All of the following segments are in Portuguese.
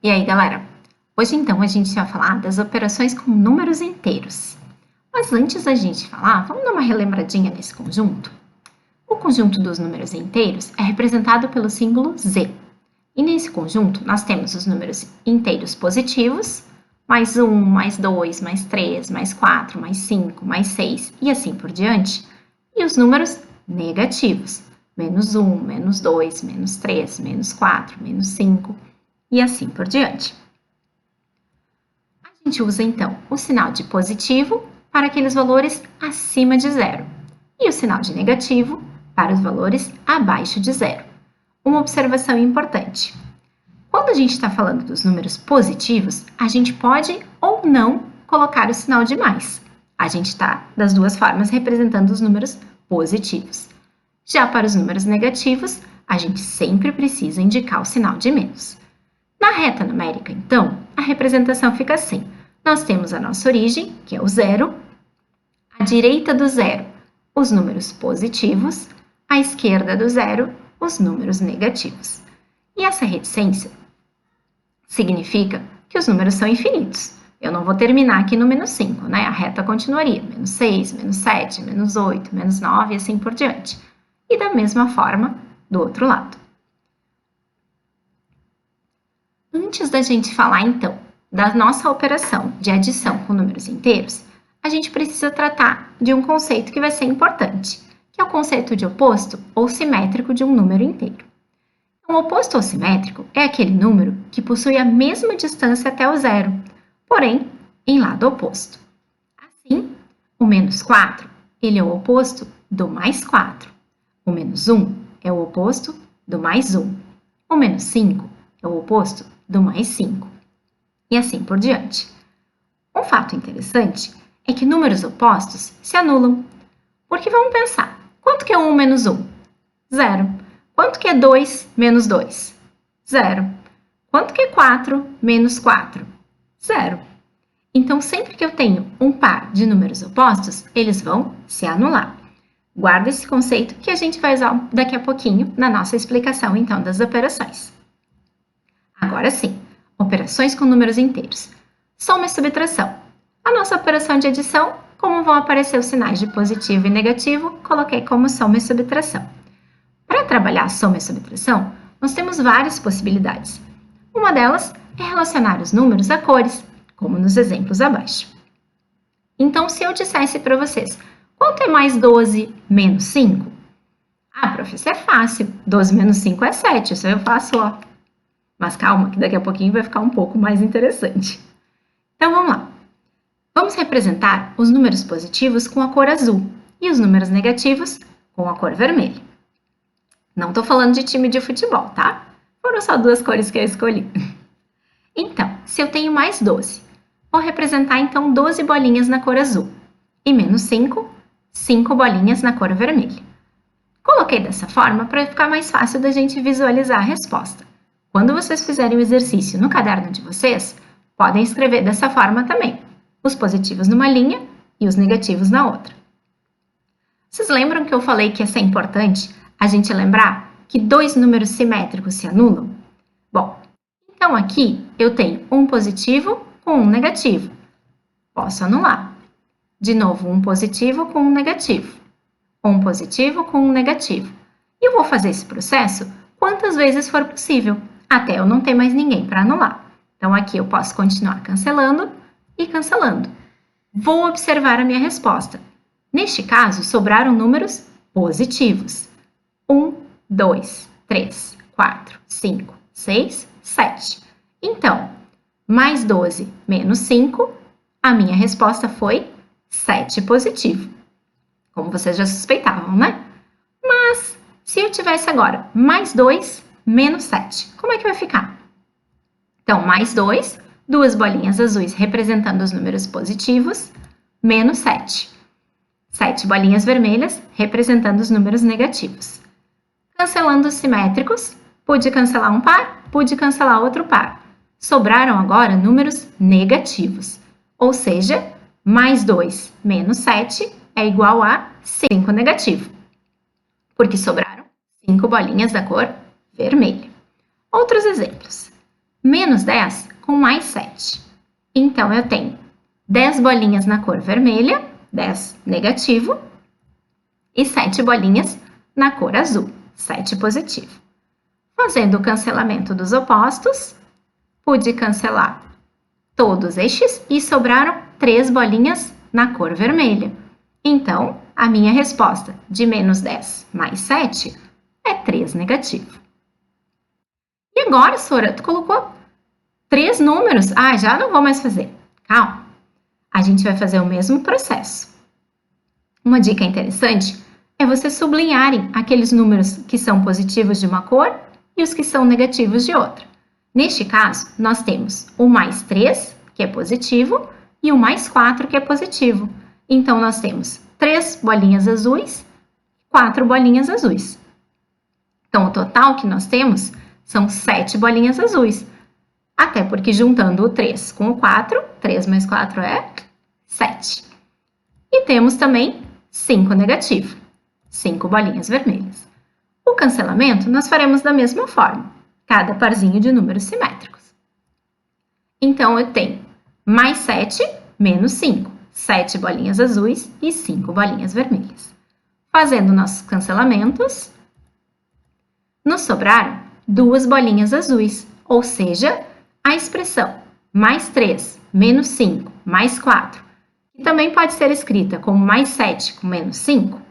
E aí, galera? Hoje, então, a gente vai falar das operações com números inteiros. Mas antes da gente falar, vamos dar uma relembradinha nesse conjunto? O conjunto dos números inteiros é representado pelo símbolo Z. E nesse conjunto, nós temos os números inteiros positivos, mais 1, mais 2, mais 3, mais 4, mais 5, mais 6 e assim por diante, e os números negativos, menos 1, menos 2, menos 3, menos 4, menos 5 e assim por diante. A gente usa, então, o sinal de positivo para aqueles valores acima de zero e o sinal de negativo para os valores abaixo de zero. Uma observação importante. Quando a gente está falando dos números positivos, a gente pode ou não colocar o sinal de mais. A gente está, das duas formas, representando os números positivos. Já para os números negativos, a gente sempre precisa indicar o sinal de menos. Na reta numérica, então, a representação fica assim. Nós temos a nossa origem, que é o zero, à direita do zero, os números positivos, à esquerda do zero, os números negativos. E essa reticência significa que os números são infinitos. Eu não vou terminar aqui no menos 5, né? A reta continuaria, menos 6, menos 7, menos 8, menos 9 e assim por diante. E da mesma forma, do outro lado. Antes da gente falar, então, da nossa operação de adição com números inteiros, a gente precisa tratar de um conceito que vai ser importante, que é o conceito de oposto ou simétrico de um número inteiro. Um oposto ou simétrico é aquele número que possui a mesma distância até o zero, porém em lado oposto. Assim, o menos 4 ele é o oposto do mais 4. O menos 1 é o oposto do mais 1. O menos 5 é o oposto do mais 5. E assim por diante. Um fato interessante é que números opostos se anulam. Porque vamos pensar, quanto que é 1 menos 1? Zero. Quanto que é 2 menos 2? Zero. Quanto que é 4 menos 4? Zero. Então, sempre que eu tenho um par de números opostos, eles vão se anular. Guarda esse conceito que a gente vai usar daqui a pouquinho na nossa explicação, então, das operações. Agora sim, operações com números inteiros. Soma e subtração. A nossa operação de adição, como vão aparecer os sinais de positivo e negativo, coloquei como soma e subtração. Para trabalhar soma e subtração, nós temos várias possibilidades. Uma delas é relacionar os números a cores, como nos exemplos abaixo. Então, se eu dissesse para vocês, quanto é mais 12 menos 5? Ah, professor, é fácil. 12 menos 5 é 7, isso eu faço, ó. Mas calma, que daqui a pouquinho vai ficar um pouco mais interessante. Então, vamos lá. Vamos representar os números positivos com a cor azul e os números negativos com a cor vermelha. Não estou falando de time de futebol, tá? Foram só duas cores que eu escolhi. Então, se eu tenho mais 12, vou representar então 12 bolinhas na cor azul e menos 5, 5 bolinhas na cor vermelha. Coloquei dessa forma para ficar mais fácil da gente visualizar a resposta. Quando vocês fizerem o exercício no caderno de vocês, podem escrever dessa forma também, os positivos numa linha e os negativos na outra. Vocês lembram que eu falei que ia ser importante a gente lembrar que dois números simétricos se anulam? Bom, então aqui eu tenho um positivo com um negativo. Posso anular. De novo, um positivo com um negativo. Um positivo com um negativo. E eu vou fazer esse processo quantas vezes for possível, até eu não ter mais ninguém para anular. Então aqui eu posso continuar cancelando e cancelando. Vou observar a minha resposta. Neste caso, sobraram números positivos. 1, 2, 3, 4, 5, 6, 7. Então, mais 12 menos 5, a minha resposta foi 7 positivo. Como vocês já suspeitavam, né? Mas, se eu tivesse agora mais 2 menos 7, como é que vai ficar? Então, mais 2, duas bolinhas azuis representando os números positivos, menos 7. 7 bolinhas vermelhas representando os números negativos. Cancelando os simétricos, pude cancelar um par, pude cancelar outro par. Sobraram agora números negativos, ou seja, mais 2 menos 7 é igual a 5 negativo, porque sobraram 5 bolinhas da cor vermelha. Outros exemplos. menos 10 com mais 7. Então, eu tenho 10 bolinhas na cor vermelha, 10 negativo, e 7 bolinhas na cor azul, 7 positivo. Fazendo o cancelamento dos opostos, pude cancelar todos estes e sobraram 3 bolinhas na cor vermelha. Então, a minha resposta de menos 10 mais 7 é 3 negativo. E agora, Sora, tu colocou 3 números. Ah, já não vou mais fazer. Calma. A gente vai fazer o mesmo processo. Uma dica interessante é vocês sublinharem aqueles números que são positivos de uma cor e os que são negativos de outra. Neste caso, nós temos o mais 3, que é positivo, e o mais 4, que é positivo. Então, nós temos 3 bolinhas azuis, 4 bolinhas azuis. Então, o total que nós temos são 7 bolinhas azuis. Até porque juntando o 3 com o 4, 3 mais 4 é 7. E temos também 5 negativo, 5 bolinhas vermelhas. O cancelamento nós faremos da mesma forma, cada parzinho de números simétricos. Então, eu tenho mais 7 menos 5, 7 bolinhas azuis e 5 bolinhas vermelhas. Fazendo nossos cancelamentos, nos sobraram 2 bolinhas azuis, ou seja, a expressão mais 3 menos 5 mais 4, que também pode ser escrita como mais 7 com menos 5,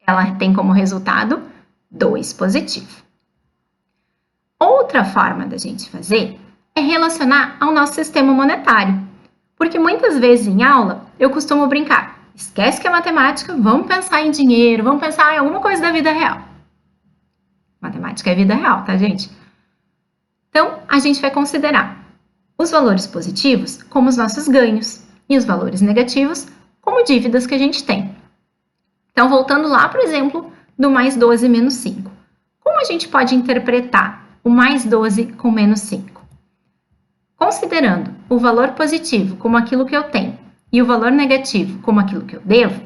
ela tem como resultado 2 positivo. Outra forma da gente fazer é relacionar ao nosso sistema monetário, porque muitas vezes em aula eu costumo brincar, esquece que é matemática, vamos pensar em dinheiro, vamos pensar em alguma coisa da vida real. Matemática é vida real, tá, gente? Então, a gente vai considerar os valores positivos como os nossos ganhos e os valores negativos como dívidas que a gente tem. Então, voltando lá, por exemplo, do mais 12 menos 5. Como a gente pode interpretar o mais 12 com menos 5? Considerando o valor positivo como aquilo que eu tenho e o valor negativo como aquilo que eu devo,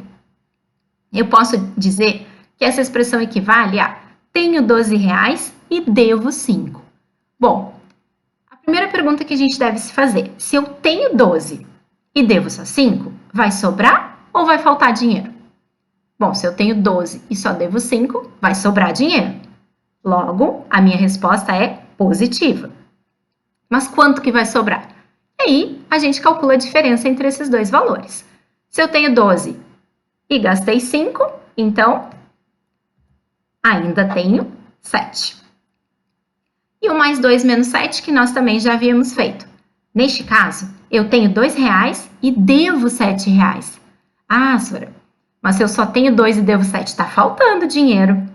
eu posso dizer que essa expressão equivale a tenho 12 reais e devo 5. Bom, a primeira pergunta que a gente deve se fazer, se eu tenho 12 e devo só 5, vai sobrar ou vai faltar dinheiro? Bom, se eu tenho 12 e só devo 5, vai sobrar dinheiro. Logo, a minha resposta é positiva. Mas quanto que vai sobrar? E aí, a gente calcula a diferença entre esses dois valores. Se eu tenho 12 e gastei 5, então ainda tenho 7. E o mais 2 menos 7, que nós também já havíamos feito. Neste caso, eu tenho 2 reais e devo 7 reais. Ah, Sora, mas se eu só tenho 2 e devo 7, está faltando dinheiro.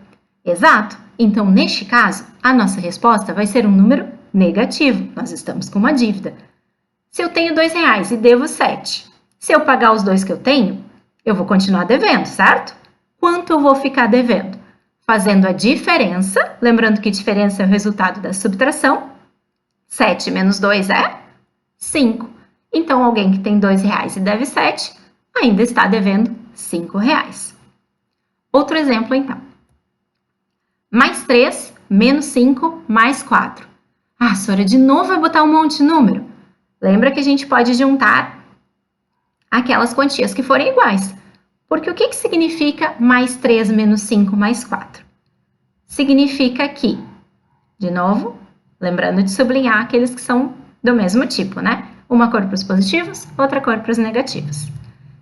Exato. Então, neste caso, a nossa resposta vai ser um número negativo. Nós estamos com uma dívida. Se eu tenho 2 reais e devo 7, se eu pagar os 2 que eu tenho, eu vou continuar devendo, certo? Quanto eu vou ficar devendo? Fazendo a diferença, lembrando que diferença é o resultado da subtração, 7 menos 2 é 5. Então, alguém que tem 2 reais e deve 7, ainda está devendo 5 reais. Outro exemplo, então. Mais 3, menos 5, mais 4. Ah, Sora, de novo vai botar um monte de número? Lembra que a gente pode juntar aquelas quantias que forem iguais. Porque o que significa mais 3 menos 5 mais 4? Significa que, de novo, lembrando de sublinhar aqueles que são do mesmo tipo, né? Uma cor para os positivos, outra cor para os negativos.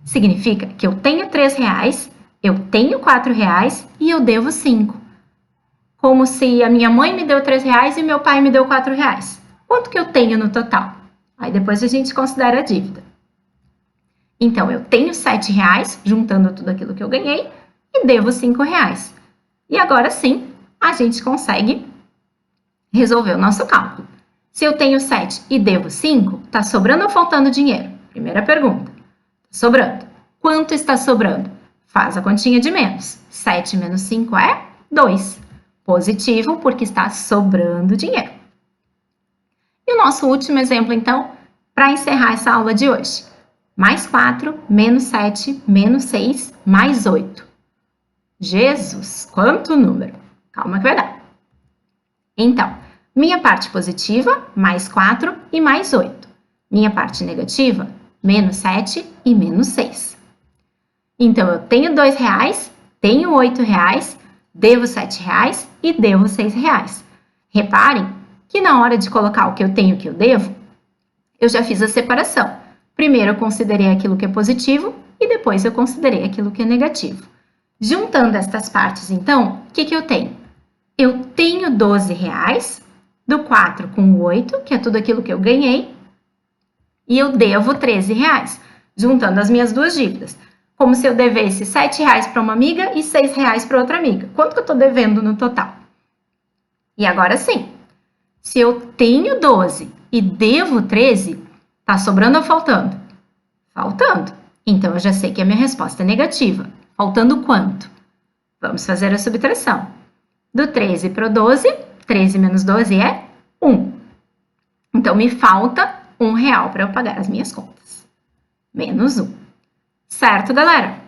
Significa que eu tenho 3 reais, eu tenho 4 reais e eu devo 5. Como se a minha mãe me deu 3 reais e meu pai me deu 4 reais. Quanto que eu tenho no total? Aí depois a gente considera a dívida. Então, eu tenho 7 reais, juntando tudo aquilo que eu ganhei, e devo 5 reais. E agora sim, a gente consegue resolver o nosso cálculo. Se eu tenho 7 e devo 5, está sobrando ou faltando dinheiro? Primeira pergunta. Sobrando. Quanto está sobrando? Faz a continha de menos. 7 menos 5 é 2. Positivo, porque está sobrando dinheiro. E o nosso último exemplo, então, para encerrar essa aula de hoje. Mais 4, menos 7, menos 6, mais 8. Jesus, quanto número! Calma que vai dar. Então, Minha parte positiva, mais 4 e mais 8. Minha parte negativa, menos 7 e menos 6. Então, eu tenho R$2, tenho R$8, devo R$7 e devo R$6. Reparem que na hora de colocar o que eu tenho e o que eu devo, eu já fiz a separação. Primeiro eu considerei aquilo que é positivo e depois eu considerei aquilo que é negativo. Juntando estas partes, então, o que eu tenho? Eu tenho R$12, do 4 com o 8, que é tudo aquilo que eu ganhei, e eu devo R$13, juntando as minhas duas dívidas. Como se eu devesse R$7 para uma amiga e R$6 para outra amiga. Quanto que eu estou devendo no total? E agora sim, se eu tenho 12 e devo 13, tá sobrando ou faltando? Faltando. Então, eu já sei que a minha resposta é negativa. Faltando quanto? Vamos fazer a subtração. Do 13 para o 12, 13 menos 12 é 1. Então, me falta R$1 para eu pagar as minhas contas. Menos 1. Certo, galera?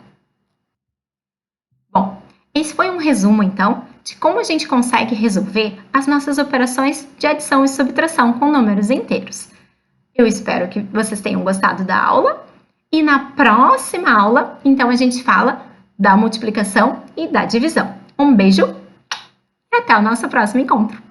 Bom, esse foi um resumo, então, de como a gente consegue resolver as nossas operações de adição e subtração com números inteiros. Eu espero que vocês tenham gostado da aula e na próxima aula, então, a gente fala da multiplicação e da divisão. Um beijo e até o nosso próximo encontro!